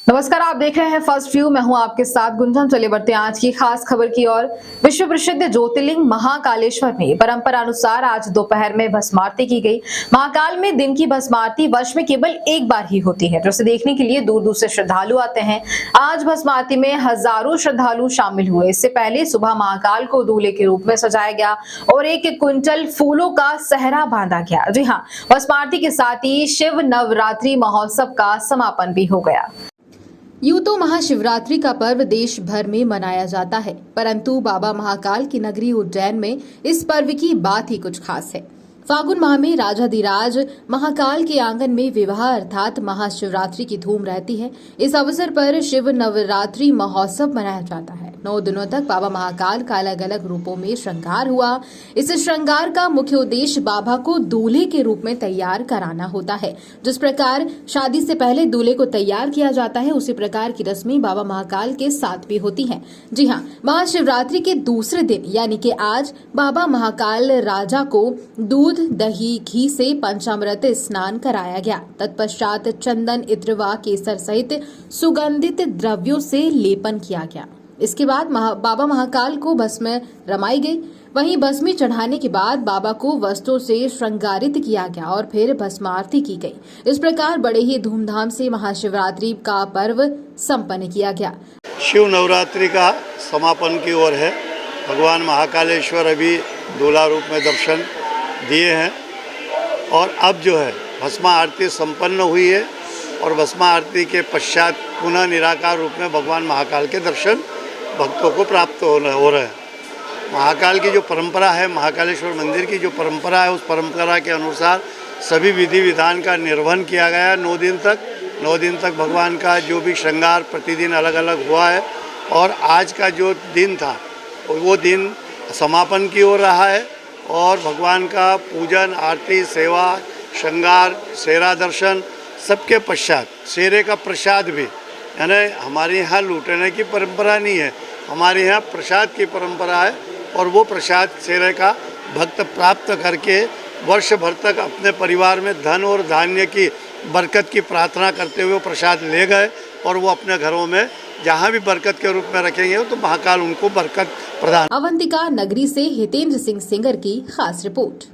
नमस्कार, आप देख रहे हैं फर्स्ट व्यू। मैं हूं आपके साथ गुंजन। चलिए बढ़ते हैं आज की खास खबर की ओर। विश्व प्रसिद्ध ज्योतिर्लिंग महाकालेश्वर में परंपरा अनुसार आज दोपहर में भस्म आरती की गई। महाकाल में दिन की भस्म आरती वर्ष में केवल एक बार ही होती है, जिसे देखने के लिए दूर दूर से श्रद्धालु आते हैं। आज भस्म आरती में हजारों श्रद्धालु शामिल हुए। इससे पहले सुबह महाकाल को दूल्हे के रूप में सजाया गया और 1 क्विंटल फूलों का सहरा बांधा गया। जी हाँ, भस्म आरती के साथ ही शिव नवरात्रि महोत्सव का समापन भी हो गया। यूं तो महाशिवरात्रि का पर्व देश भर में मनाया जाता है, परंतु बाबा महाकाल की नगरी उज्जैन में इस पर्व की बात ही कुछ खास है। फागुन माह में राजाधिराज महाकाल के आंगन में विवाह अर्थात महाशिवरात्रि की धूम रहती है। इस अवसर पर शिव नवरात्रि महोत्सव मनाया जाता है। 9 दिनों तक बाबा महाकाल का अलग अलग रूपों में श्रृंगार हुआ। इस श्रृंगार का मुख्य उद्देश्य बाबा को दूल्हे के रूप में तैयार कराना होता है। जिस प्रकार शादी से पहले दूल्हे को तैयार किया जाता है, उसी प्रकार की रस्में बाबा महाकाल के साथ भी होती हैं। जी हाँ, महाशिवरात्रि के दूसरे दिन यानी कि आज बाबा महाकाल राजा को दूध, दही, घी से पंचामृत स्नान कराया गया। तत्पश्चात चंदन, इत्र व केसर सहित सुगंधित द्रव्यों से लेपन किया गया। इसके बाद बाबा महाकाल को भस्म रमाई गई। वहीं भस्मी चढ़ाने के बाद बाबा को वस्त्रों से श्रृंगारित किया गया और फिर भस्म आरती की गई। इस प्रकार बड़े ही धूमधाम से महाशिवरात्रि का पर्व संपन्न किया गया। शिव नवरात्रि का समापन की ओर है। भगवान महाकालेश्वर अभी दूल्हा रूप में दर्शन दिए हैं और अब जो है भस्म आरती संपन्न हुई है और भस्म आरती के पश्चात पुनः निराकार रूप में भगवान महाकाल के दर्शन भक्तों को प्राप्त हो रहे हैं। महाकाल की जो परंपरा है, महाकालेश्वर मंदिर की जो परंपरा है, उस परंपरा के अनुसार सभी विधि विधान का निर्वहन किया गया है। 9 दिन तक भगवान का जो भी श्रृंगार प्रतिदिन अलग अलग हुआ है और आज का जो दिन था वो दिन समापन की ओर रहा है और भगवान का पूजन, आरती, सेवा, श्रृंगार, सेरा दर्शन सबके पश्चात सेरे का प्रसाद भी, यानी हमारे यहाँ लूटने की परंपरा नहीं है, हमारे यहाँ प्रसाद की परंपरा है और वो प्रसाद सेरे का भक्त प्राप्त करके वर्ष भर तक अपने परिवार में धन और धान्य की बरकत की प्रार्थना करते हुए प्रसाद ले गए और वो अपने घरों में जहाँ भी बरकत के रूप में रखेंगे तो महाकाल उनको बरकत प्रदान। अवंतिका नगरी से हितेंद्र सिंह सेंगर की खास रिपोर्ट।